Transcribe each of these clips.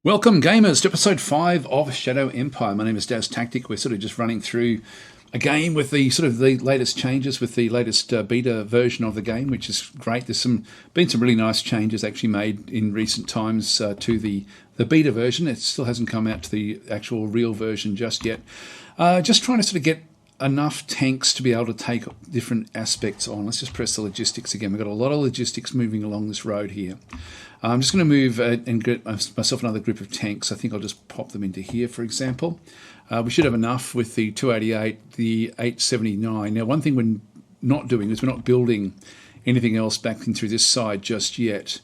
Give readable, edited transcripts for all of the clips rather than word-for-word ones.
Welcome, gamers, to episode 5 of Shadow Empire. My name is Daz Tactic. We're sort of just running through a game with the latest changes, with the latest beta version of the game, which is great. There's been some really nice changes actually made in recent times to the beta version. It still hasn't come out to the actual real version just yet. Just trying to sort of get enough tanks to be able to take different aspects on. Let's just press the logistics again. We've got a lot of logistics moving along this road here. I'm just going to move and get myself another group of tanks. I think I'll just pop them into here, for example. We should have enough with the 288, the 879. Now, one thing we're not doing is we're not building anything else back in through this side just yet.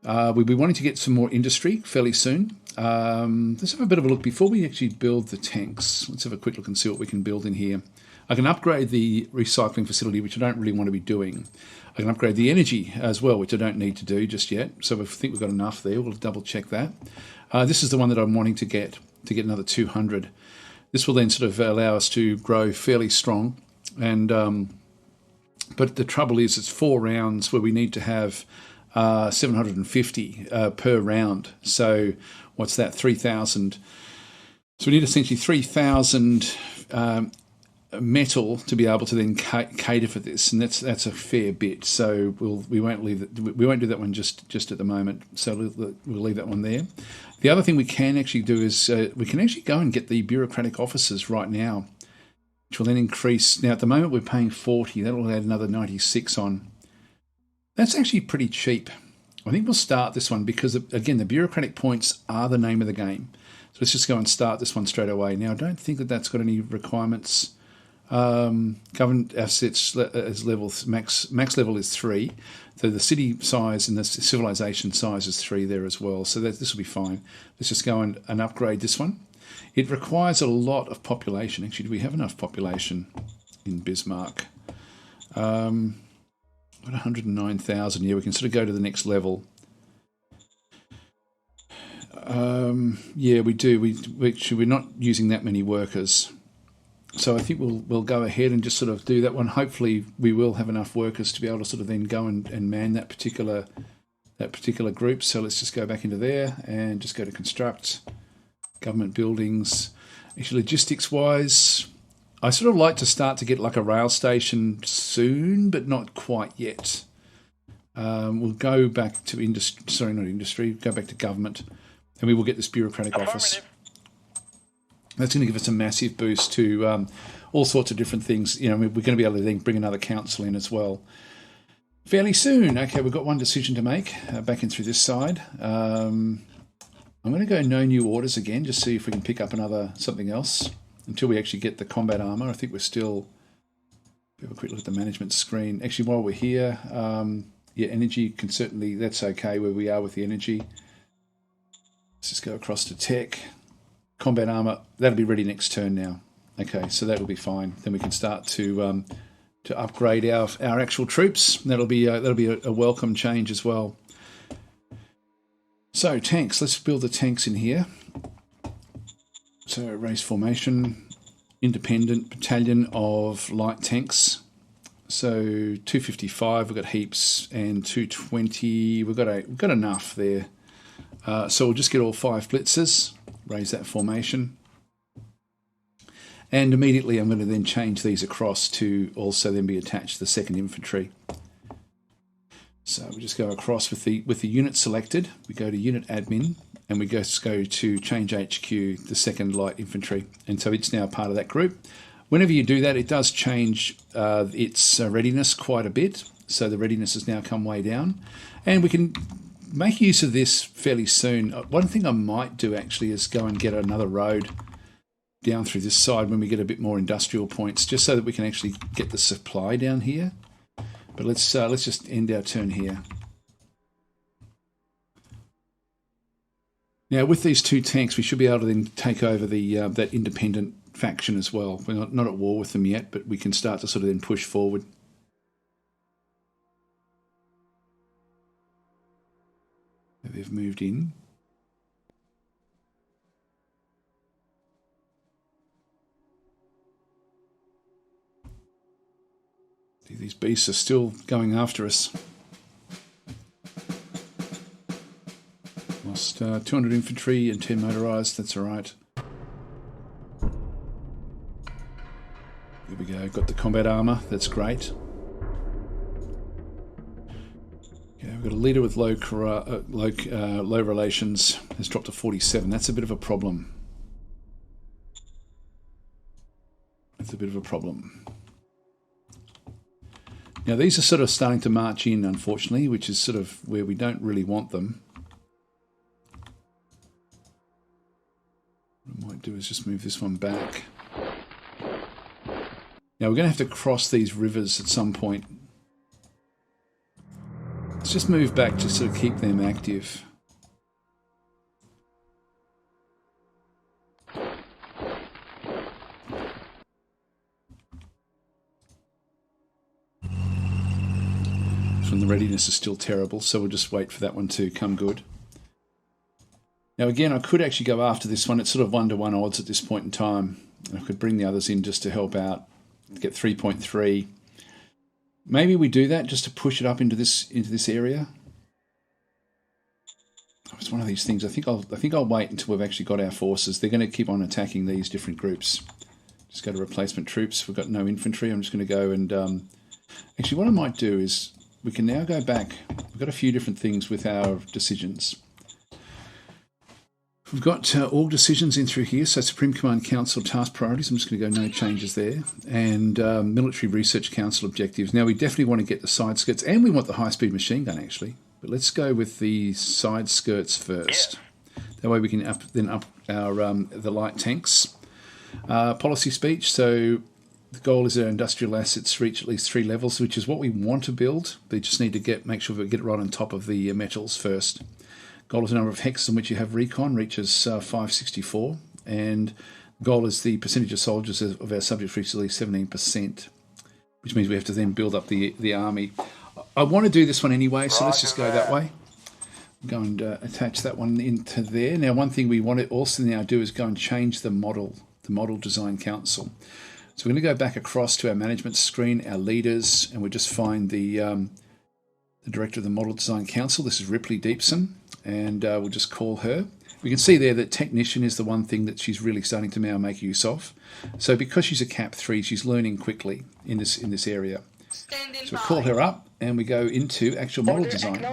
We'll be wanting to get some more industry fairly soon. Let's have a bit of a look before we actually build the tanks. Let's have a quick look and see what we can build in here. I can upgrade the recycling facility, which I don't really want to be doing. I can upgrade the energy as well, which I don't need to do just yet. So I think we've got enough there. We'll double check that. This is the one that I'm wanting to get another 200. This will then sort of allow us to grow fairly strong. And but the trouble is it's 4 rounds where we need to have 750 per round. So what's that? 3,000. So we need essentially 3,000 metal to be able to then cater for this, and that's a fair bit. So we won't do that one just at the moment. So we'll leave that one there. The other thing we can actually do is we can actually go and get the bureaucratic officers right now, which will then increase. Now at the moment we're paying 40. That'll add another 96 on. That's actually pretty cheap. I think we'll start this one because, again, the bureaucratic points are the name of the game. So let's just go and start this one straight away. Now, I don't think that that's got any requirements. Government assets as level max level is 3. So the city size and the civilization size is 3 there as well. So this will be fine. Let's just go and upgrade this one. It requires a lot of population. Actually, do we have enough population in Bismarck? Got 109,000. Yeah, we can sort of go to the next level. Yeah, we do. We're not using that many workers. So I think we'll go ahead and just sort of do that one. Hopefully we will have enough workers to be able to sort of then go and man that particular group. So let's just go back into there and just go to construct, government buildings. Actually, logistics wise, I sort of like to start to get like a rail station soon, but not quite yet. We'll go back to industry. Sorry, not industry. Go back to government, and we will get this bureaucratic office. That's going to give us a massive boost to all sorts of different things. You know, we're going to be able to then bring another council in as well fairly soon. Okay, we've got one decision to make. Back in through this side. I'm going to go no new orders again, just see if we can pick up something else until we actually get the combat armor. I think we're still. Have a quick look at the management screen. Actually, while we're here, yeah, energy can certainly. That's okay where we are with the energy. Let's just go across to tech. Combat armor, that'll be ready next turn now. Okay, so that'll be fine. Then we can start to upgrade our actual troops. That'll be a welcome change as well. So tanks, let's build the tanks in here. So race formation, independent battalion of light tanks. So 255, we've got heaps, and 220, we've got enough there. So we'll just get all 5 blitzers. Raise that formation, and immediately I'm going to then change these across to also then be attached to the 2nd infantry. So we just go across with the unit selected. We go to unit admin and we go to change HQ, the 2nd light infantry, and so it's now part of that group. Whenever you do that, it does change its readiness quite a bit. So the readiness has now come way down, and we can make use of this fairly soon. One thing I might do actually is go and get another road down through this side when we get a bit more industrial points, just so that we can actually get the supply down here. But let's just end our turn here. Now with these 2 tanks, we should be able to then take over the that independent faction as well. We're not at war with them yet, but we can start to sort of then push forward. They've moved in. These beasts are still going after us. Lost 200 infantry and 10 motorised. That's all right. There we go. Got the combat armour. That's great. Okay, we've got a leader with low relations. Has dropped to 47. That's a bit of a problem. That's a bit of a problem. Now these are sort of starting to march in, unfortunately, which is sort of where we don't really want them. What I might do is just move this one back. Now we're going to have to cross these rivers at some point. Let's just move back to sort of keep them active. And the readiness is still terrible, so we'll just wait for that one to come good. Now again, I could actually go after this one. It's sort of 1-to-1 odds at this point in time. I could bring the others in just to help out, get 3.3. Maybe we do that just to push it up into this area. It's one of these things. I think I'll wait until we've actually got our forces. They're going to keep on attacking these different groups. Just go to replacement troops. We've got no infantry. I'm just going to go and actually what I might do is we can now go back. We've got a few different things with our decisions. We've got org decisions in through here. So Supreme Command Council task priorities. I'm just going to go no changes there. And Military Research Council objectives. Now we definitely want to get the side skirts and we want the high-speed machine gun actually. But let's go with the side skirts first. Yeah. That way we can up our the light tanks. Policy speech. So the goal is our industrial assets reach at least 3 levels, which is what we want to build. They just need to make sure we get it right on top of the metals first. Goal is the number of hexes in which you have recon reaches 564, and goal is the percentage of soldiers of our subjects reaches at least 17%, which means we have to then build up the army. I want to do this one anyway, so let's just go that way. Go and attach that one into there. Now, one thing we want to also now do is go and change the model design council. So we're going to go back across to our management screen, our leaders, and we'll just find the director of the Model Design Council. This is Ripley Deepson, and we'll just call her. We can see there that technician is the one thing that she's really starting to now make use of. So because she's a Cap 3, she's learning quickly in this area. So we'll call her up, and we go into actual model design.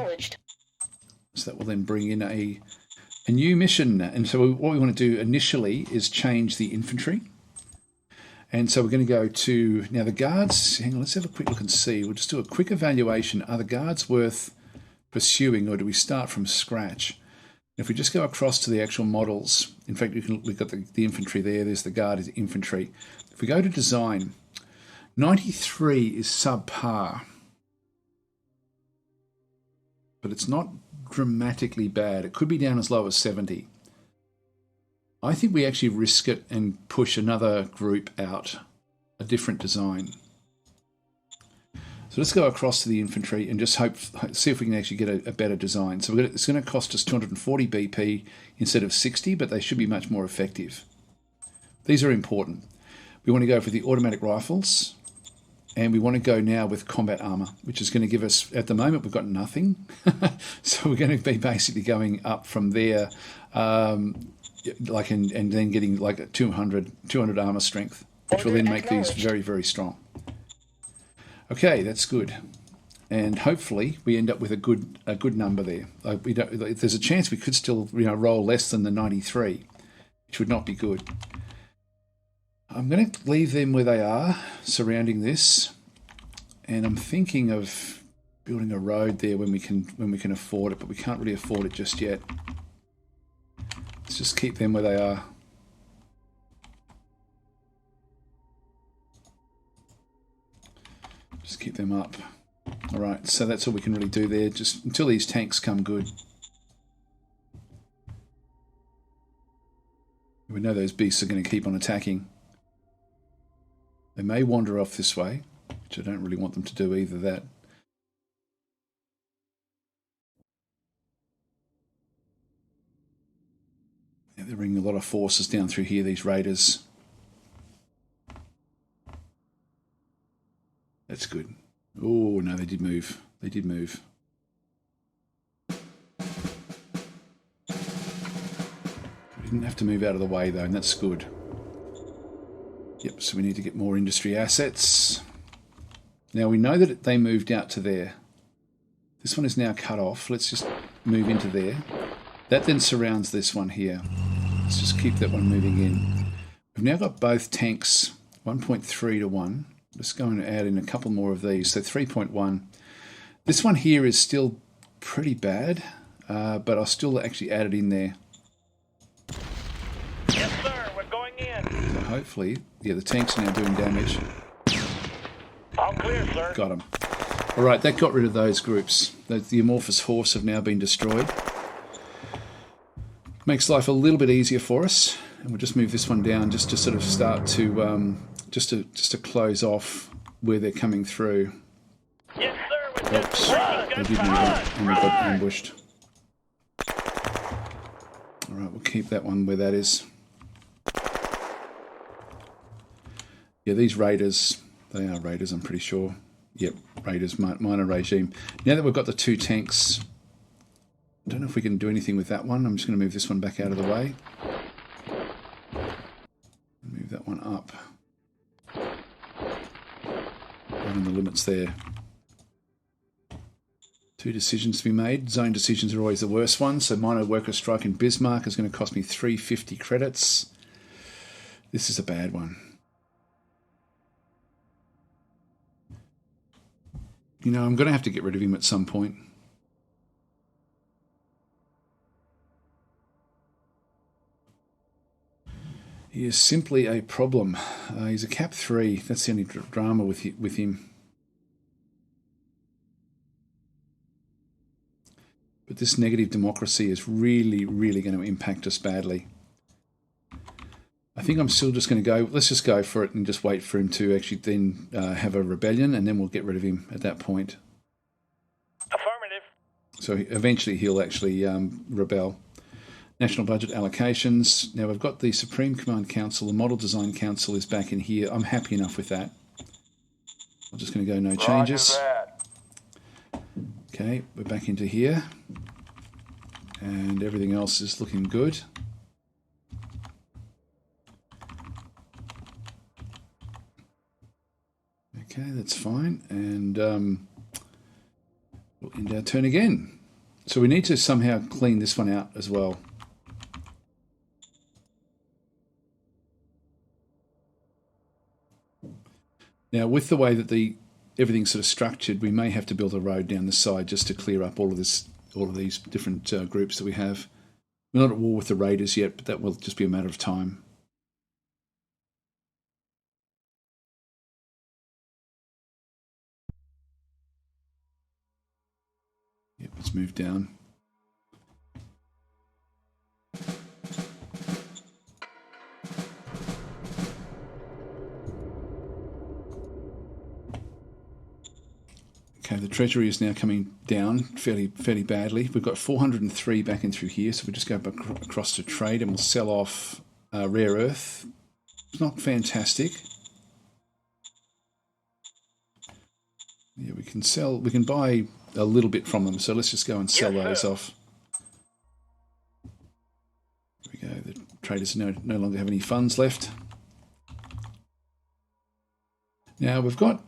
So that will then bring in a new mission. And so what we want to do initially is change the infantry. And so we're going to go to, now the guards, hang on, let's have a quick look and see. We'll just do a quick evaluation. Are the guards worth pursuing, or do we start from scratch? If we just go across to the actual models, in fact, we've got the infantry there. There's the guard infantry. If we go to design, 93 is subpar. But it's not dramatically bad. It could be down as low as 70. I think we actually risk it and push another group out, a different design. So let's go across to the infantry and just see if we can actually get a better design. So it's going to cost us 240 BP instead of 60, but they should be much more effective. These are important. We want to go for the automatic rifles, and we want to go now with combat armor, which is going to give us, at the moment, we've got nothing. So we're going to be basically going up from there. And then getting like 200 armor strength, which will then make these very, very strong. Okay, that's good, and hopefully we end up with a good number there. There's a chance we could still roll less than the 93, which would not be good. I'm going to leave them where they are, surrounding this, and I'm thinking of building a road there when we can afford it, but we can't really afford it just yet. Let's just keep them where they are. Just keep them up. All right, so that's all we can really do there, just until these tanks come good. We know those beasts are going to keep on attacking. They may wander off this way, which I don't really want them to do either that. Yeah, they're bringing a lot of forces down through here, these raiders. That's good. Oh, no, they did move. They did move. Didn't have to move out of the way though, and that's good. Yep, so we need to get more industry assets. Now we know that they moved out to there. This one is now cut off. Let's just move into there. That then surrounds this one here. Let's just keep that one moving in. We've now got both tanks 1.3 to 1. Just going to add in a couple more of these. So 3.1. This one here is still pretty bad, but I'll still actually add it in there. Yes, sir. We're going in. So hopefully, yeah, the tanks are now doing damage. All clear, sir. Got them. All right, that got rid of those groups. The amorphous horse have now been destroyed. Makes life a little bit easier for us, and we'll just move this one down just to sort of start to just to close off where they're coming through. Yes, sir. We're Oops, they did move up and we got ambushed. All right, we'll keep that one where that is. Yeah, these raiders, they are raiders, I'm pretty sure. Yep, raiders, minor regime. Now that we've got the two tanks, I don't know if we can do anything with that one. I'm just going to move this one back out of the way. Move that one up. Right in the limits there. Two decisions to be made. Zone decisions are always the worst ones. So minor worker strike in Bismarck is going to cost me 350 credits. This is a bad one. You know, I'm going to have to get rid of him at some point. He is simply a problem. He's a cap 3. That's the only drama with him. But this negative democracy is really, really going to impact us badly. I think I'm still just going to go, let's just go for it and just wait for him to actually then have a rebellion, and then we'll get rid of him at that point. Affirmative. So eventually he'll actually rebel. National budget allocations. Now we've got the Supreme Command Council, the Model Design Council is back in here. I'm happy enough with that. I'm just going to go no changes. Okay, we're back into here. And everything else is looking good. Okay, that's fine. And we'll end our turn again. So we need to somehow clean this one out as well. Now, with the way that everything's sort of structured, we may have to build a road down the side just to clear up all of these different groups that we have. We're not at war with the raiders yet, but that will just be a matter of time. Yep, let's move down. Okay, the treasury is now coming down fairly badly. We've got 403 back in through here, so we just go back across to trade and we'll sell off rare earth. It's not fantastic. Yeah, we can buy a little bit from them, so let's just go and sell those off. There we go. The traders no longer have any funds left. Now we've got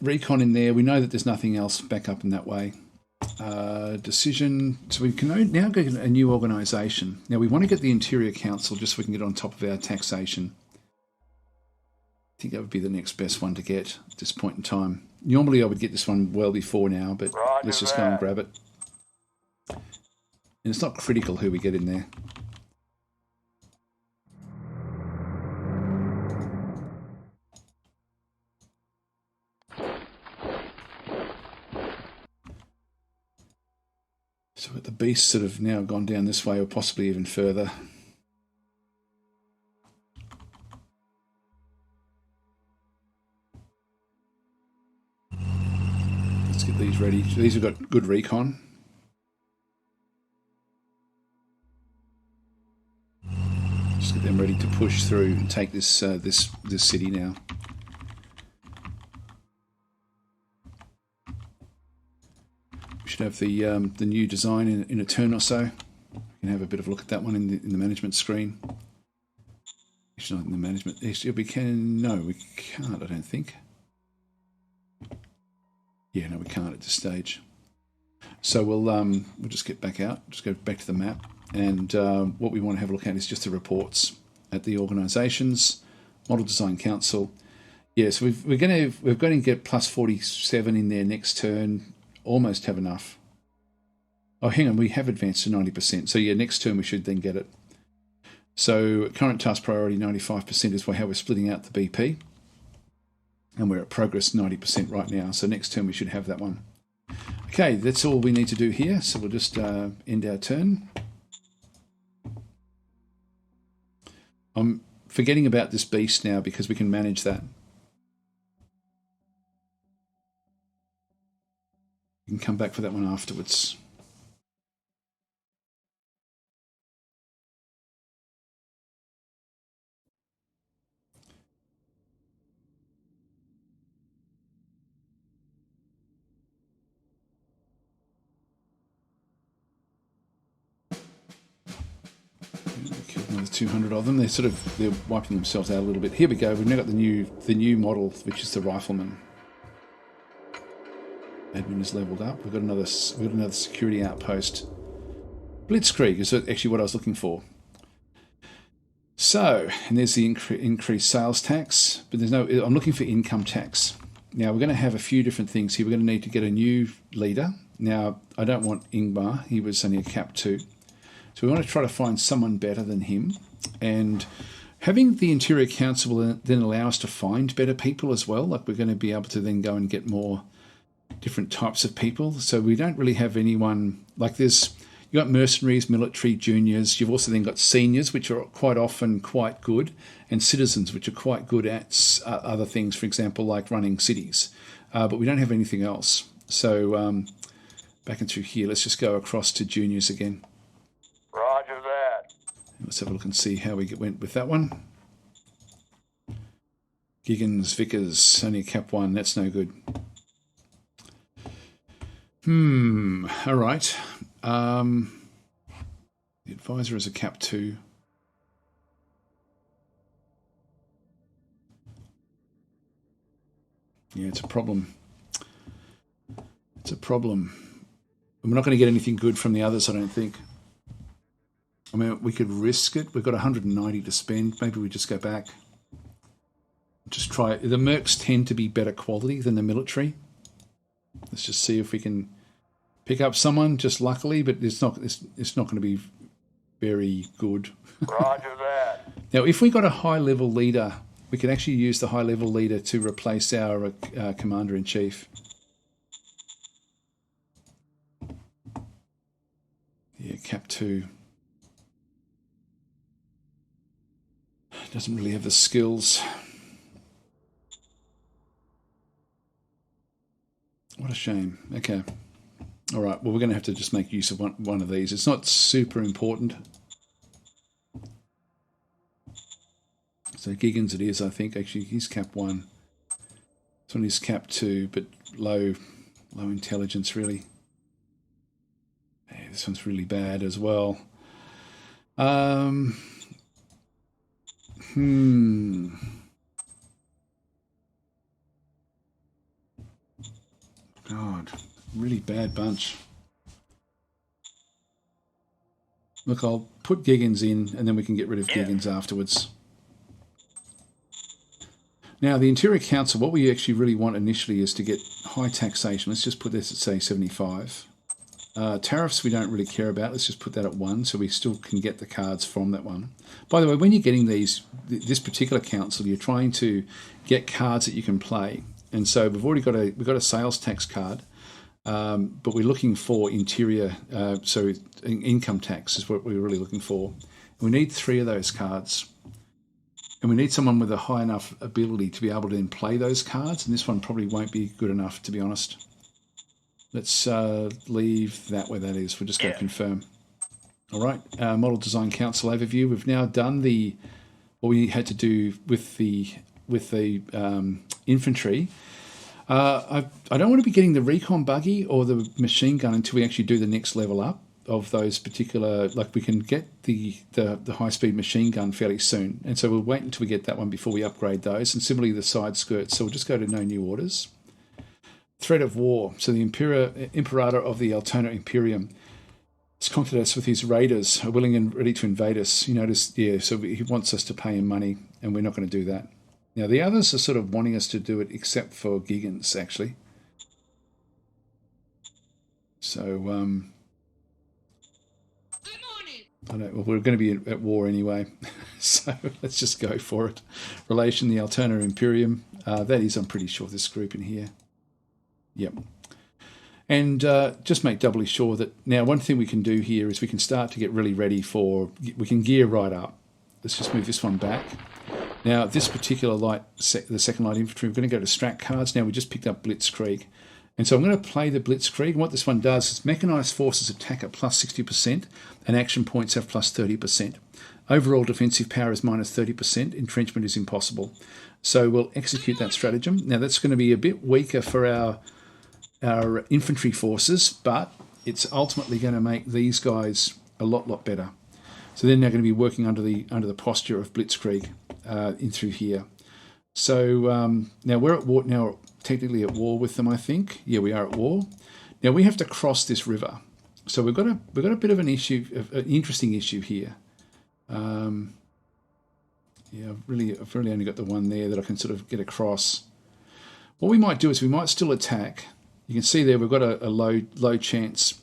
recon in there. We know that there's nothing else back up in that way. Decision. So we can now get a new organisation. Now we want to get the Interior Council just so we can get on top of our taxation. I think that would be the next best one to get at this point in time. Normally I would get this one well before now, but let's just go and grab it. And it's not critical who we get in there. So the beasts that have now gone down this way or possibly even further. Let's get these ready. These have got good recon. Just get them ready to push through and take this this city now. We should have the new design in a turn or so. We can can have a bit of a look at that one in the management screen. It's not in the management. We can. No, we can't. I don't think. Yeah, no, we can't at this stage. So we'll just get back out. Just go back to the map, and what we want to have a look at is just the reports at the organisations, Model Design Council. Yeah, so we're going to get plus 47 in there next turn. Almost have enough. Oh, hang on, we have advanced to 90%. So yeah, next turn we should then get it. So current task priority 95% is how we're splitting out the BP. And we're at progress 90% right now. So next turn we should have that one. Okay, that's all we need to do here. So we'll just end our turn. I'm forgetting about this beast now because we can manage that. We can come back for that one afterwards. Another 200 of them. They're wiping themselves out a little bit. Here we go. We've now got the new model, which is the rifleman. Admin is leveled up. We've got another security outpost. Blitzkrieg is actually what I was looking for. So, and there's the increased sales tax, but there's no. I'm looking for income tax. Now we're going to have a few different things here. We're going to need to get a new leader. Now I don't want Ingmar. He was only a cap 2. So we want to try to find someone better than him, and having the Interior Council will then allow us to find better people as well. Like we're going to be able to then go and get more different types of people. So we don't really have anyone like this. You've got mercenaries, military, juniors. You've also then got seniors, which are quite often quite good, and citizens, which are quite good at other things, for example, like running cities. But we don't have anything else. So back and through here, let's just go across to juniors again. Roger that. Let's have a look and see how we went with that one. Giggins, Vickers, only a cap 1. That's no good. All right. The advisor is a cap 2. Yeah, it's a problem. It's a problem. And we're not going to get anything good from the others, I don't think. I mean, we could risk it. We've got 190 to spend. Maybe we just go back. Just try it. The mercs tend to be better quality than the military. Let's just see if we can pick up someone, just luckily, but it's not going to be very good. Roger that. Now, if we got a high-level leader, we can actually use the high-level leader to replace our commander-in-chief. Yeah, cap 2. Doesn't really have the skills. What a shame. Okay. All right. Well, we're going to have to just make use of one of these. It's not super important. So Giggins it is, I think. Actually, he's cap 1. This one is cap 2, but low intelligence, really. Yeah, this one's really bad as well. God, really bad bunch. Look, I'll put Giggins in, and then we can get rid of Giggins afterwards. Now, the Interior Council, what we actually really want initially is to get high taxation. Let's just put this at, say, 75. Tariffs we don't really care about. Let's just put that at 1, so we still can get the cards from that one. By the way, when you're getting this particular council, you're trying to get cards that you can play. And so we've got a sales tax card, but we're looking for interior, so income tax is what we're really looking for. We need 3 of those cards. And we need someone with a high enough ability to be able to then play those cards, and this one probably won't be good enough, to be honest. Let's leave that where that is. We'll just go confirm. All right, Model Design Council overview. We've now done what we had to do with the infantry. I don't want to be getting the recon buggy or the machine gun until we actually do the next level up. of those particular, like we can get the high-speed machine gun fairly soon. And so we'll wait until we get that one before we upgrade those. And similarly the side skirts. So we'll just go to no new orders. Threat of war. So the Imperator of the Altona Imperium has contacted us with his raiders, are willing and ready to invade us. You notice, yeah, so he wants us to pay him money, and we're not going to do that. Now, the others are sort of wanting us to do it, except for Gigans, actually. So, I don't, well, we're going to be at war anyway, so let's just go for it. Relation, the Altona Imperium. That is, I'm pretty sure, this group in here. Yep. And just make doubly sure that, now one thing we can do here is we can start to get really ready for, we can gear right up. Let's just move this one back. Now this particular the second light infantry, we're going to go to strat cards. Now we just picked up Blitzkrieg. And so I'm going to play the Blitzkrieg. And what this one does is mechanized forces attack at plus 60% and action points have plus 30%. Overall defensive power is minus 30%. Entrenchment is impossible. So we'll execute that stratagem. Now that's going to be a bit weaker for our infantry forces, but it's ultimately going to make these guys a lot better. So they're now going to be working under the posture of Blitzkrieg in through here. So now we're at war now, technically at war with them, I think. Yeah, we are at war. Now we have to cross this river. So we've got a bit of an issue, an interesting issue here. Yeah, I've really only got the one there that I can sort of get across. What we might do is we might still attack. You can see there we've got a low chance.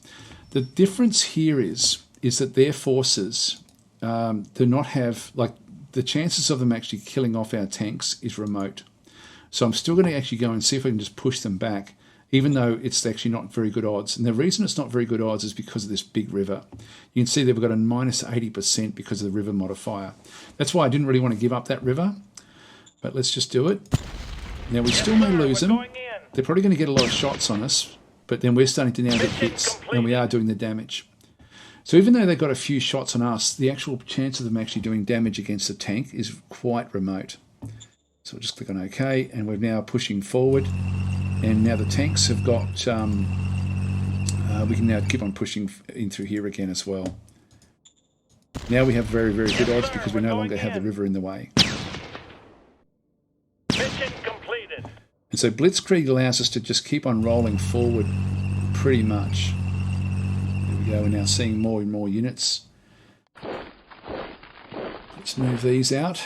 The difference here is that their forces do not have, like, the chances of them actually killing off our tanks is remote. So I'm still going to actually go and see if I can just push them back, even though it's actually not very good odds. And the reason it's not very good odds is because of this big river. You can see that we've got a minus 80% because of the river modifier. That's why I didn't really want to give up that river, but let's just do it. Now we still may lose them. They're probably going to get a lot of shots on us, but then we're starting to now get hits, and we are doing the damage. So even though they've got a few shots on us, the actual chance of them actually doing damage against the tank is quite remote. So we'll just click on OK, and we're now pushing forward. And now the tanks have got, we can now keep on pushing in through here again as well. Now we have very good odds because we no longer have the river in the way. Mission completed. And so Blitzkrieg allows us to just keep on rolling forward pretty much. There we go, we're now seeing more and more units. Let's move these out.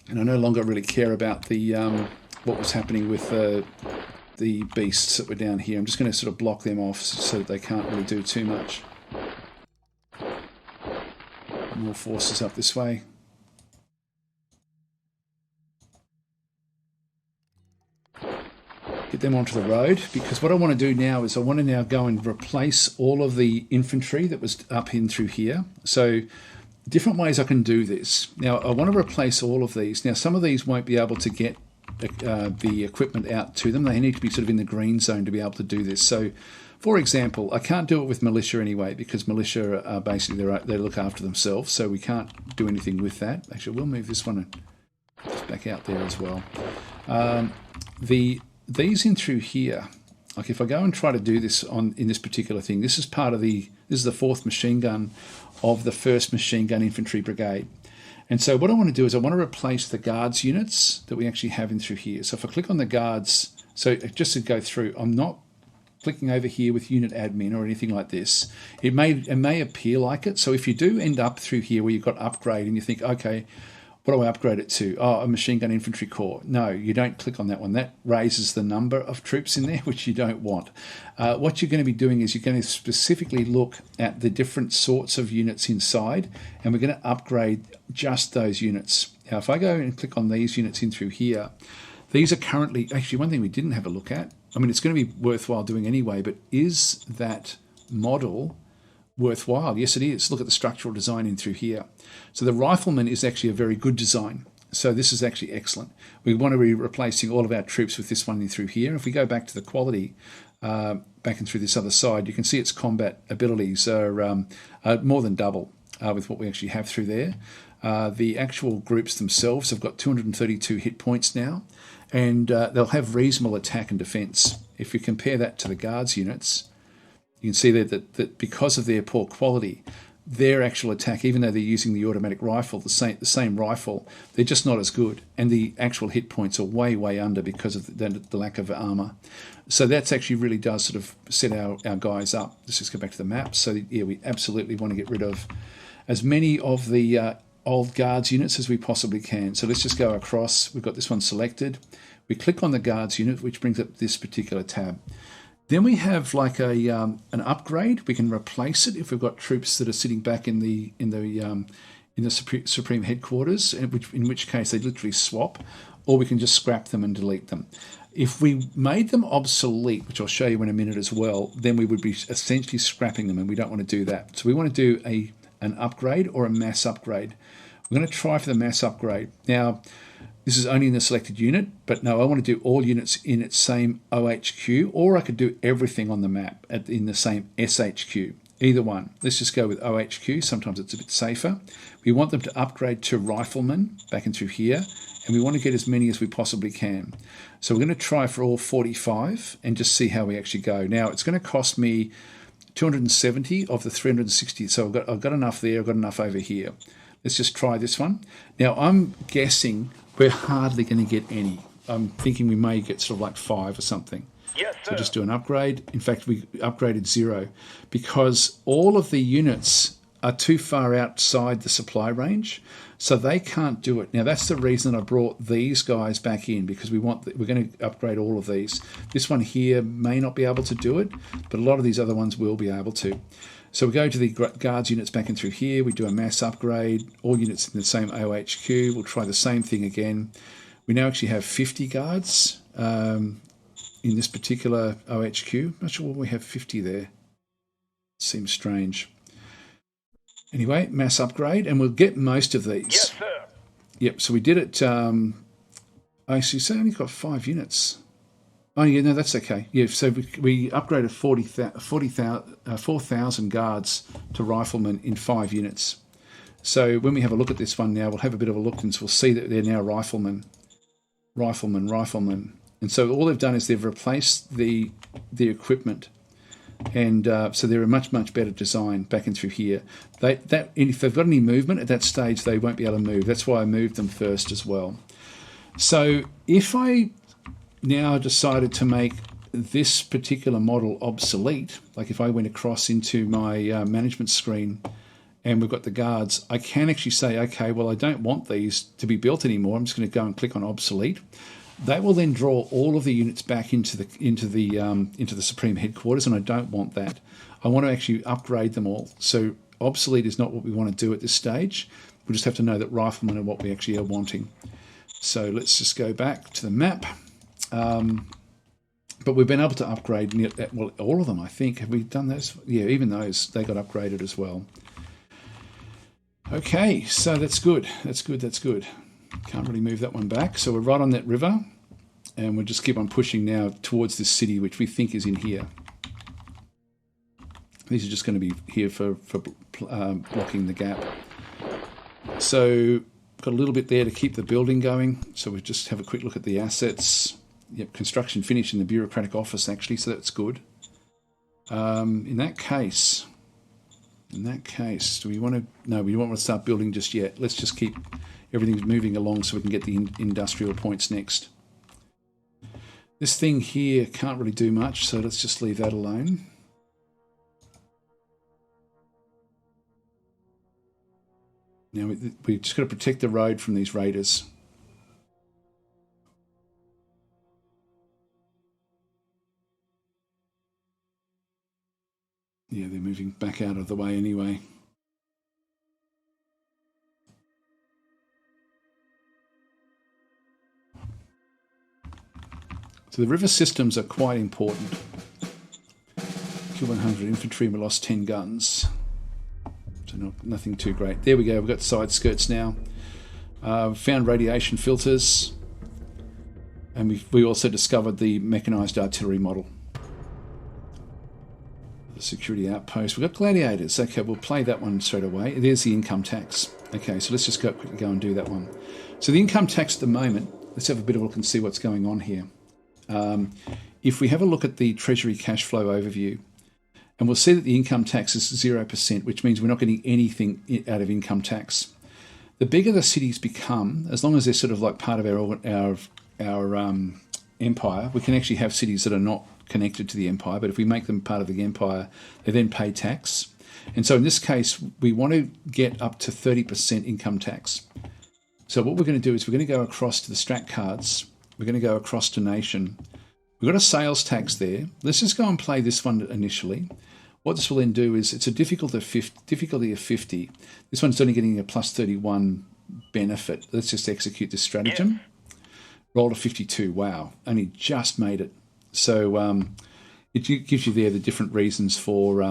And I no longer really care about the what was happening with the beasts that were down here. I'm just going to sort of block them off so that they can't really do too much. More forces up this way. Get them onto the road, because what I want to do now is I want to now go and replace all of the infantry that was up in through here. So different ways I can do this. Now I want to replace all of these. Now some of these won't be able to get the equipment out to them. They need to be sort of in the green zone to be able to do this. So for example, I can't do it with militia anyway, because militia are basically, they look after themselves, so we can't do anything with that. Actually, we'll move this one just back out there as well. These in through here, like if I go and try to do this in this particular thing, this is part of this is the 4th machine gun of the 1st Machine Gun Infantry Brigade. And so what I want to do is I want to replace the guards units that we actually have in through here. So if I click on the guards, so just to go through, I'm not clicking over here with unit admin or anything like this. It may appear like it. So if you do end up through here where you've got upgrade and you think, okay, what do I upgrade it to? Oh, a machine gun infantry corps. No, you don't click on that one. That raises the number of troops in there, which you don't want. What you're going to be doing is you're going to specifically look at the different sorts of units inside, and we're going to upgrade just those units. Now, if I go and click on these units in through here, these are currently, actually one thing we didn't have a look at, I mean, it's going to be worthwhile doing anyway, but is that model worthwhile? Yes, it is. Look at the structural design in through here. So the rifleman is actually a very good design. So this is actually excellent. We want to be replacing all of our troops with this one in through here. If we go back to the quality, back and through this other side, you can see its combat abilities are more than double with what we actually have through there. The actual groups themselves have got 232 hit points now, and they'll have reasonable attack and defence. If you compare that to the Guards units, you can see that because of their poor quality, their actual attack, even though they're using the automatic rifle, the same rifle, they're just not as good, and the actual hit points are way under because of the lack of armour. So that's actually really does sort of set our guys up. Let's just go back to the map. So yeah, we absolutely want to get rid of as many of the old Guards units as we possibly can. So let's just go across. We've got this one selected. We click on the Guards unit, which brings up this particular tab. Then we have like an upgrade. We can replace it if we've got troops that are sitting back in the Supreme Headquarters, in which case they literally swap, or we can just scrap them and delete them. If we made them obsolete, which I'll show you in a minute as well, then we would be essentially scrapping them, and we don't want to do that. So we want to do an upgrade or a mass upgrade. We're going to try for the mass upgrade. Now, this is only in the selected unit, but no, I want to do all units in its same OHQ, or I could do everything on the map in the same SHQ. Either one. Let's just go with OHQ. Sometimes it's a bit safer. We want them to upgrade to riflemen back in through here, and we want to get as many as we possibly can. So we're going to try for all 45 and just see how we actually go. Now, it's going to cost me 270 of the 360. So I've got enough there. I've got enough over here. Let's just try this one. Now, I'm guessing we're hardly going to get any. I'm thinking we may get sort of like 5 or something. Yes, sir. So just do an upgrade. In fact, we upgraded 0 because all of the units are too far outside the supply range, so they can't do it. Now, that's the reason I brought these guys back in, because we're going to upgrade all of these. This one here may not be able to do it, but a lot of these other ones will be able to. So we go to the Guards units back in through here. We do a mass upgrade. All units in the same OHQ. We'll try the same thing again. We now actually have 50 Guards in this particular OHQ. Not sure why we have 50 there. Seems strange. Anyway, mass upgrade, and we'll get most of these. Yes, sir. Yep, so we did it. Actually, so only got 5 units. Oh, yeah, no, that's okay. Yeah, so we upgraded 4,000 Guards to riflemen in 5 units. So when we have a look at this one now, we'll have a bit of a look, and we'll see that they're now riflemen. And so all they've done is they've replaced the equipment. And so they're a much better design back in through here. If they've got any movement at that stage, they won't be able to move. That's why I moved them first as well. So if I now decided to make this particular model obsolete, like if I went across into my management screen and we've got the Guards, I can actually say, okay, well, I don't want these to be built anymore. I'm just going to go and click on obsolete. That will then draw all of the units back into the Supreme Headquarters, and I don't want that. I want to actually upgrade them all. So obsolete is not what we want to do at this stage. We just have to know that riflemen are what we actually are wanting. So let's just go back to the map. But we've been able to upgrade all of them, I think. Have we done those? Yeah, even those, they got upgraded as well. Okay, so that's good. That's good. Can't really move that one back. So we're right on that river, and we'll just keep on pushing now towards this city, which we think is in here. These are just going to be here for blocking the gap. So got a little bit there to keep the building going. So we just have a quick look at the assets. Yep, construction finished in the bureaucratic office, actually, so that's good. In that case, do we want to... No, we don't want to start building just yet. Let's just keep everything moving along so we can get the industrial points next. This thing here can't really do much, so let's just leave that alone. Now, we just got to protect the road from these raiders. Yeah, they're moving back out of the way anyway. So the river systems are quite important. Kill 100 infantry, we lost 10 guns. So nothing too great. There we go, we've got side skirts now. Found radiation filters. And we also discovered the mechanised artillery model. The security outpost. We've got gladiators. Okay, we'll play that one straight away. There's the income tax. Okay, so let's just quickly go and do that one. So the income tax at the moment let's have a bit of a look and see what's going on here. If we have a look at the Treasury cash flow overview, and we'll see that the income tax is 0%, which means we're not getting anything out of income tax. The bigger the cities become, as long as they're sort of like part of our empire, we can actually have cities that are not connected to the empire, but if we make them part of the empire, they then pay tax. And so in this case, we want to get up to 30% income tax. So what we're going to do is we're going to go across to the strat cards. We're going to go across to nation. We've got a sales tax there. Let's just go and play this one initially. What this will then do is it's a difficulty of 50. This one's only getting a plus 31 benefit. Let's just execute this stratagem. Yes. Roll to 52. Wow, only just made it. So it gives you there the different reasons for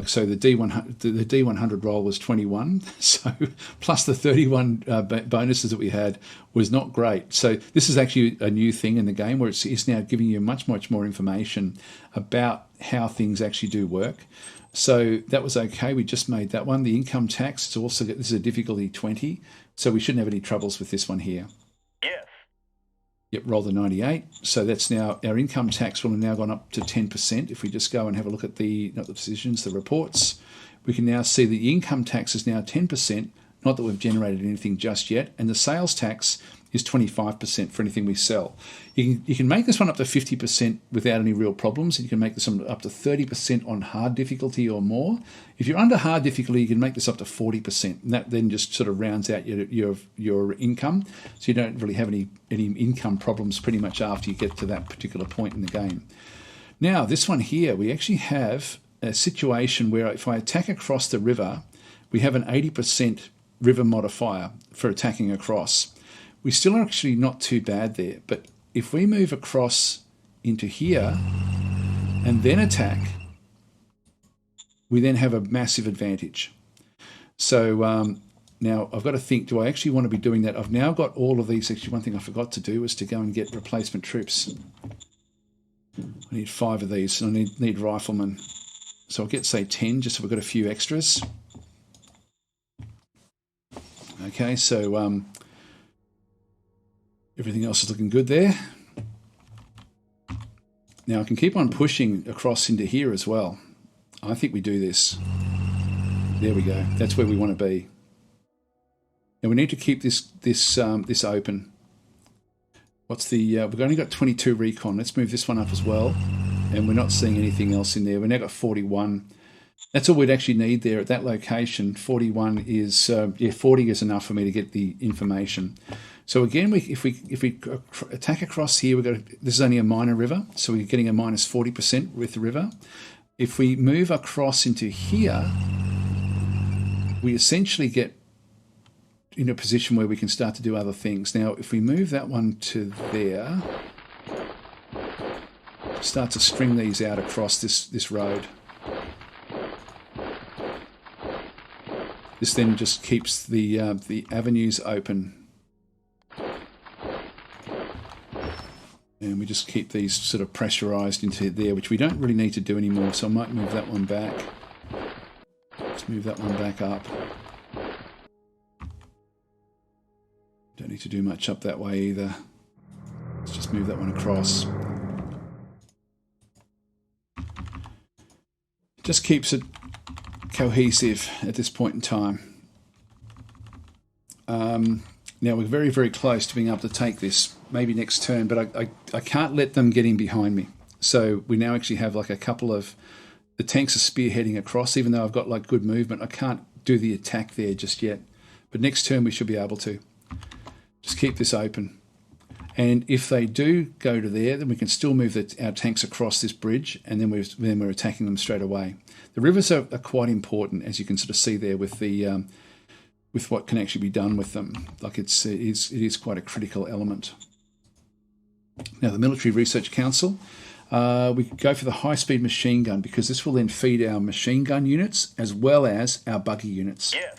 so the D100 roll was 21, so plus the 31 bonuses that we had was not great. So this is actually a new thing in the game where it's now giving you much more information about how things actually do work. So that was okay. We just made that one. The income tax, it's also this is a difficulty 20, so we shouldn't have any troubles with this one here. Yes. Yep, roll the 98. So that's now, our income tax will have now gone up to 10%. If we just go and have a look at not the decisions, the reports, we can now see the income tax is now 10%, not that we've generated anything just yet, and the sales tax is 25% for anything we sell. You can make this one up to 50% without any real problems, and you can make this one up to 30% on hard difficulty or more. If you're under hard difficulty, you can make this up to 40%, and that then just sort of rounds out your income, so you don't really have any income problems pretty much after you get to that particular point in the game. Now, this one here, we actually have a situation where if I attack across the river, we have an 80% river modifier for attacking across. We still are actually not too bad there, but if we move across into here and then attack, we then have a massive advantage. So now I've got to think, do I actually want to be doing that? I've now got all of these. Actually, one thing I forgot to do was to go and get replacement troops. I need 5 of these, and I need riflemen. So I'll get, say, 10, just so we've got a few extras. Okay, so everything else is looking good there. Now I can keep on pushing across into here as well. I think we do this. There we go. That's where we want to be. And we need to keep this open. What's the? We've only got 22 recon. Let's move this one up as well. And we're not seeing anything else in there. We've now got 41. That's all we'd actually need there at that location. 41 is 40 is enough for me to get the information. So again, if we attack across here, this is only a minor river, so we're getting a minus 40% with the river. If we move across into here, we essentially get in a position where we can start to do other things. Now, if we move that one to there, start to string these out across this road. This then just keeps the avenues open. And we just keep these sort of pressurized into there, which we don't really need to do anymore. So I might move that one back. Let's move that one back up. Don't need to do much up that way either. Let's just move that one across. It just keeps it cohesive at this point in time. Now we're very, very close to being able to take this, maybe next turn, but I can't let them get in behind me. So we now actually have like a couple of, the tanks are spearheading across, even though I've got like good movement. I can't do the attack there just yet. But next turn we should be able to. Just keep this open. And if they do go to there, then we can still move our tanks across this bridge, and then we're attacking them straight away. The rivers are quite important, as you can sort of see there with the with what can actually be done with them. Like it is quite a critical element. Now the Military Research Council, we could go for the high-speed machine gun, because this will then feed our machine gun units as well as our buggy units. Yes.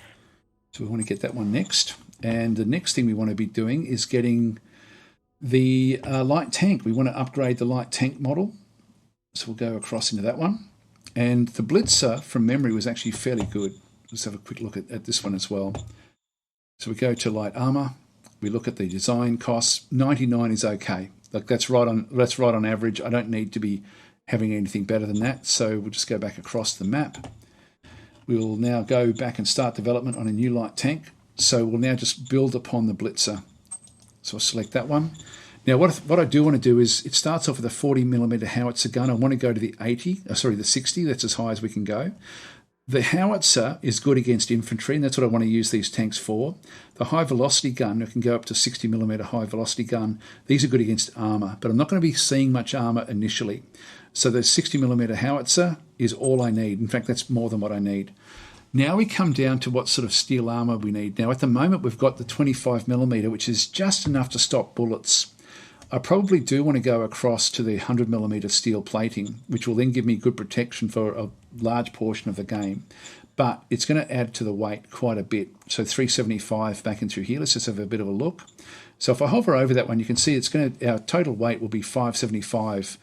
So we want to get that one next. And the next thing we want to be doing is getting the light tank. We want to upgrade the light tank model. So we'll go across into that one. And the Blitzer, from memory, was actually fairly good. Let's have a quick look at this one as well. So we go to light armor, We look at the design costs. 99 is okay. Like that's right on average. I don't need to be having anything better than that. So we'll just go back across the map. We will now go back and start development on a new light tank. So we'll now just build upon the Blitzer. So I'll select that one. Now what I do want to do is, it starts off with a 40mm howitzer gun. I want to go to the 60. That's as high as we can go. The howitzer is good against infantry, and that's what I want to use these tanks for. The high velocity gun, I can go up to 60mm high velocity gun. These are good against armour, but I'm not going to be seeing much armour initially. So the 60mm howitzer is all I need. In fact, that's more than what I need. Now we come down to what sort of steel armour we need. Now at the moment we've got the 25mm, which is just enough to stop bullets. I probably do want to go across to the 100mm steel plating, which will then give me good protection for a large portion of the game. But it's going to add to the weight quite a bit. So 375 back in through here. Let's just have a bit of a look. So if I hover over that one, you can see our total weight will be 575.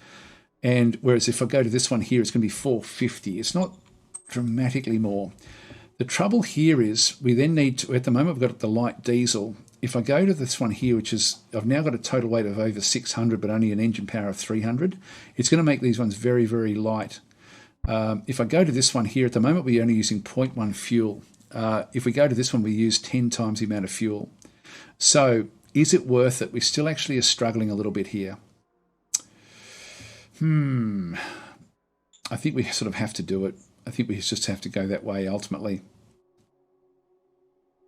And whereas if I go to this one here, it's going to be 450. It's not dramatically more. The trouble here is we then need to, at the moment we've got the light diesel. If I go to this one here, which is, I've now got a total weight of over 600, but only an engine power of 300, it's going to make these ones very, very light. If I go to this one here, at the moment we're only using 0.1 fuel. If we go to this one, we use 10 times the amount of fuel. So is it worth it? We still actually are struggling a little bit here. I think we sort of have to do it. I think we just have to go that way ultimately.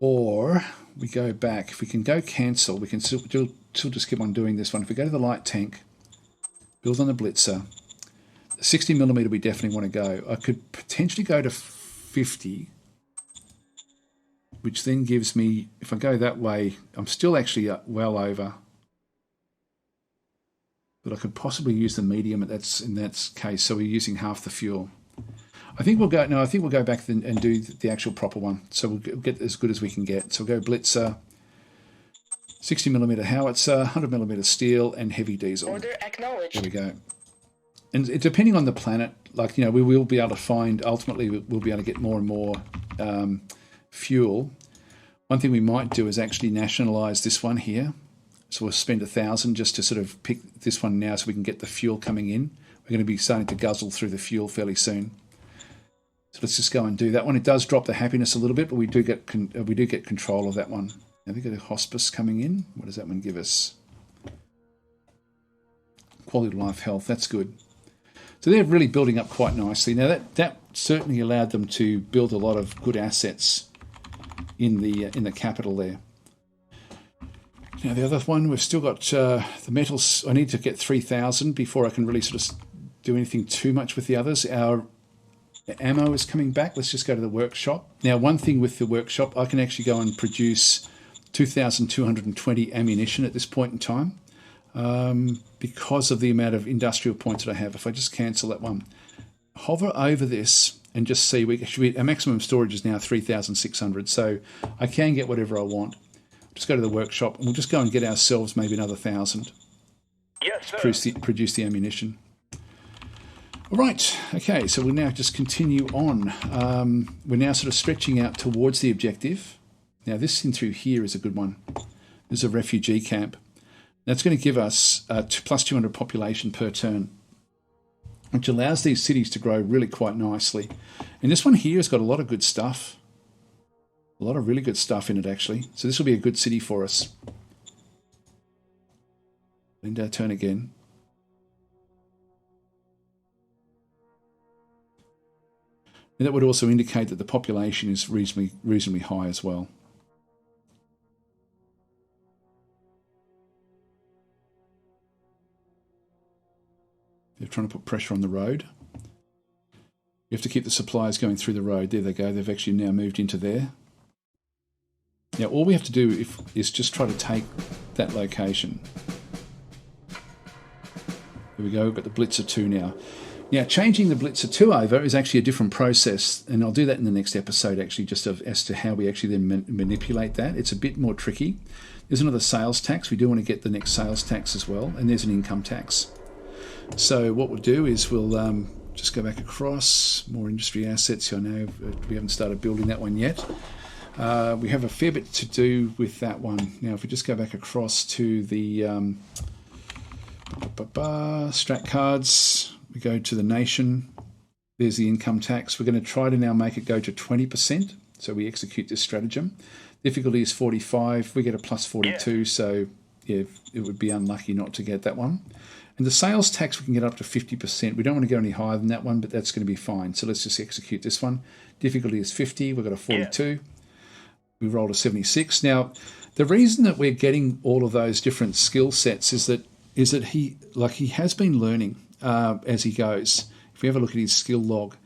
Or we go back. If we can go cancel, we can still just keep on doing this one. If we go to the light tank, build on the Blitzer, 60mm we definitely want to go. I could potentially go to 50, which then gives me, if I go that way, I'm still actually well over. But I could possibly use the medium in that case, so we're using half the fuel. I think we'll go back and do the actual proper one. So we'll get as good as we can get. So we'll go Blitzer, 60mm howitzer, 100mm steel, and heavy diesel. Order acknowledged. There we go. And depending on the planet, like, you know, we will be able to find, ultimately we'll be able to get more and more fuel. One thing we might do is actually nationalise this one here. So we'll spend 1,000 just to sort of pick this one now so we can get the fuel coming in. We're going to be starting to guzzle through the fuel fairly soon. So let's just go and do that one. It does drop the happiness a little bit, but we do get control of that one. Now we've got a hospice coming in. What does that one give us? Quality of life, health. That's good. So they're really building up quite nicely. Now that certainly allowed them to build a lot of good assets in the capital there. Now the other one, we've still got the metals. I need to get 3,000 before I can really sort of do anything too much with the others. Our ammo is coming back. Let's just go to the workshop. Now, one thing with the workshop, I can actually go and produce 2,220 ammunition at this point in time because of the amount of industrial points that I have. If I just cancel that one, hover over this and just see, our maximum storage is now 3,600, so I can get whatever I want. Just go to the workshop and we'll just go and get ourselves maybe another 1,000. Yes, sir. Produce the ammunition. All right, okay, so we'll now just continue on. We're now sort of stretching out towards the objective. Now this thing through here is a good one. There's a refugee camp. That's going to give us plus 200 population per turn, which allows these cities to grow really quite nicely. And this one here has got a lot of good stuff. A lot of really good stuff in it, actually. So this will be a good city for us. Linda, turn again. And that would also indicate that the population is reasonably high as well. They're trying to put pressure on the road. You have to keep the supplies going through the road. There they go. They've actually now moved into there. Now all we have to do is just try to take that location. There we go. We've got the Blitzer 2 now. Now, changing the Blitzer 2 over is actually a different process, and I'll do that in the next episode, actually, just as to how we actually then manipulate that. It's a bit more tricky. There's another sales tax. We do want to get the next sales tax as well, and there's an income tax. So what we'll do is we'll just go back across, more industry assets. I know we haven't started building that one yet. We have a fair bit to do with that one. Now, if we just go back across to the strat cards, we go to the nation. There's the income tax. We're going to try to now make it go to 20%. So we execute this stratagem. Difficulty is 45. We get a plus 42. So yeah, it would be unlucky not to get that one. And the sales tax, we can get up to 50%. We don't want to go any higher than that one, but that's going to be fine. So let's just execute this one. Difficulty is 50. We've got a 42. We rolled a 76. Now, the reason that we're getting all of those different skill sets is that he has been learning as he goes. If we have a look at his skill log,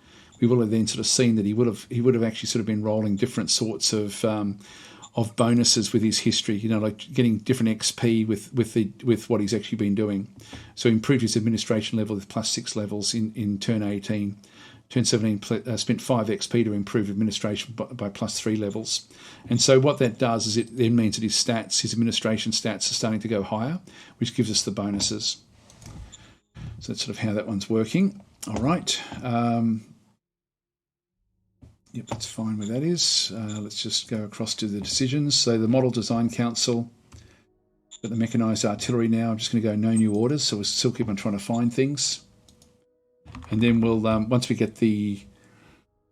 we will have then sort of seen that he would have actually sort of been rolling different sorts of bonuses with his history. You know, like getting different XP with what he's actually been doing. So he improved his administration level with +6 levels in turn 18. Turn 17 spent 5 XP to improve administration by +3 levels. And so what that does is it then means that his administration stats are starting to go higher, which gives us the bonuses. So that's sort of how that one's working. All right. Yep, that's fine where that is. Let's just go across to the decisions. So the Model Design Council, got the mechanised artillery now. I'm just going to go no new orders, so we'll still keep on trying to find things. And then we'll, once we get the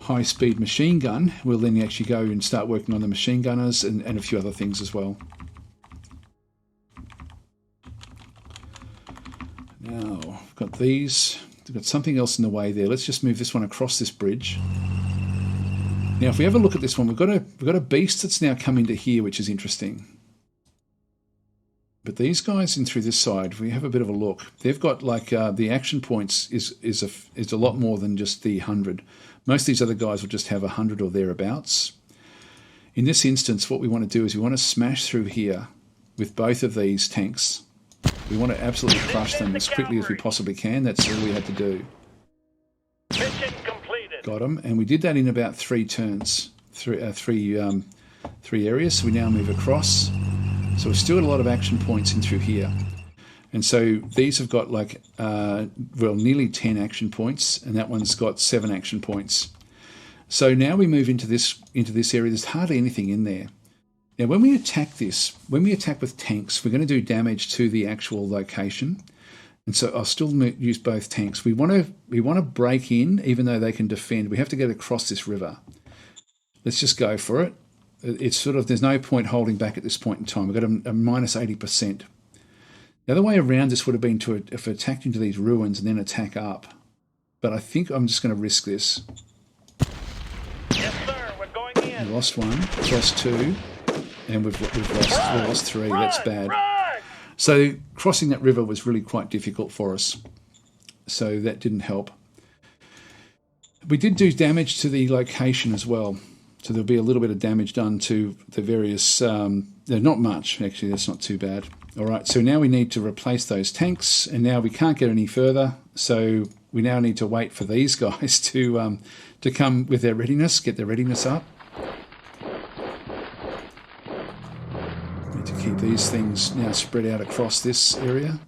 high-speed machine gun, we'll then actually go and start working on the machine gunners and a few other things as well. Now, I've got these. We've got something else in the way there. Let's just move this one across this bridge. Now, if we have a look at this one, we've got a beast that's now come into here, which is interesting. But these guys in through this side, if we have a bit of a look, they've got like the action points is a lot more than just the 100. Most of these other guys will just have 100 or thereabouts. In this instance, what we want to do is we want to smash through here with both of these tanks. We want to absolutely crush them as quickly as we possibly can. That's all we had to do. Mission completed. Got them, and we did that in about 3 turns, three areas. So we now move across. So we've still got a lot of action points in through here. And so these have got like, nearly 10 action points, and that one's got 7 action points. So now we move into this area. There's hardly anything in there. Now, when we attack with tanks, we're going to do damage to the actual location. And so I'll still use both tanks. We want to break in, even though they can defend. We have to get across this river. Let's just go for it. It's sort of, there's no point holding back at this point in time. We've got a minus 80%. The other way around this would have been to have attacked into these ruins and then attack up. But I think I'm just going to risk this. Yes, sir. We're going in. We lost 1, lost 2, and we've lost 3. That's bad. So crossing that river was really quite difficult for us. So that didn't help. We did do damage to the location as well. So there'll be a little bit of damage done to the various, not much, actually, that's not too bad. All right, so now we need to replace those tanks, and now we can't get any further, so we now need to wait for these guys to come with their readiness, get their readiness up. Need to keep these things now spread out across this area.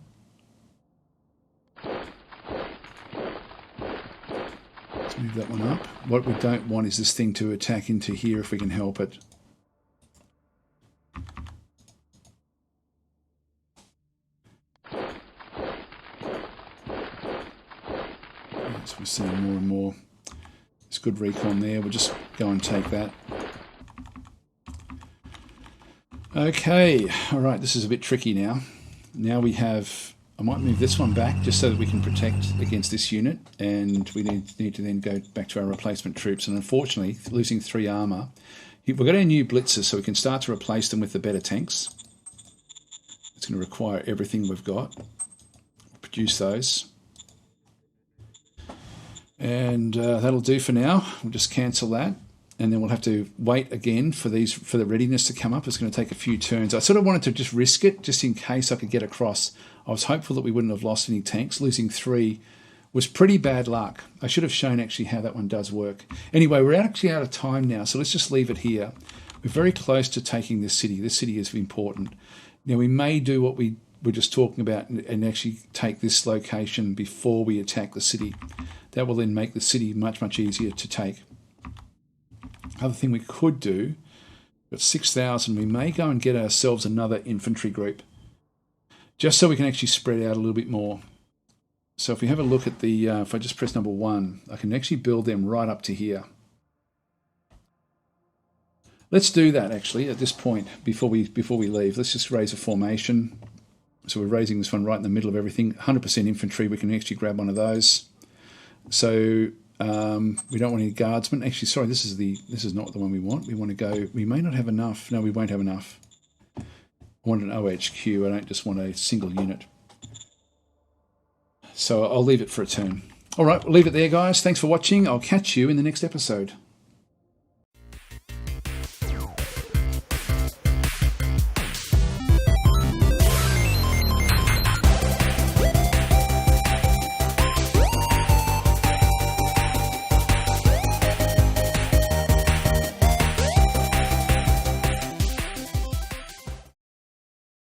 Move that one up. What we don't want is this thing to attack into here if we can help it. So we're seeing more and more. There's good recon there. We'll just go and take that. Okay. All right. This is a bit tricky now. Now we have... I might move this one back just so that we can protect against this unit, and we need to then go back to our replacement troops. And unfortunately, losing 3 armour, we've got our new blitzers, so we can start to replace them with the better tanks. It's going to require everything we've got. Produce those. And that'll do for now. We'll just cancel that. And then we'll have to wait again for the readiness to come up. It's going to take a few turns. I sort of wanted to just risk it, just in case I could get across. I was hopeful that we wouldn't have lost any tanks. Losing 3 was pretty bad luck. I should have shown actually how that one does work. Anyway, we're actually out of time now, so let's just leave it here. We're very close to taking this city. This city is important. Now, we may do what we were just talking about and actually take this location before we attack the city. That will then make the city much, much easier to take. Other thing we could do Got 6,000. We may go and get ourselves another infantry group, just so we can actually spread out a little bit more. So if we have a look at the, if I just press number 1, I can actually build them right up to here. Let's do that actually at this point before we leave. Let's just raise a formation. So we're raising this one right in the middle of everything. 100% infantry. We can actually grab one of those. So we don't want any guardsmen. Actually, sorry, this is not the one we want. We want to go. We may not have enough. No, we won't have enough. I want an OHQ. I don't just want a single unit. So I'll leave it for a turn. All right, we'll leave it there, guys. Thanks for watching. I'll catch you in the next episode.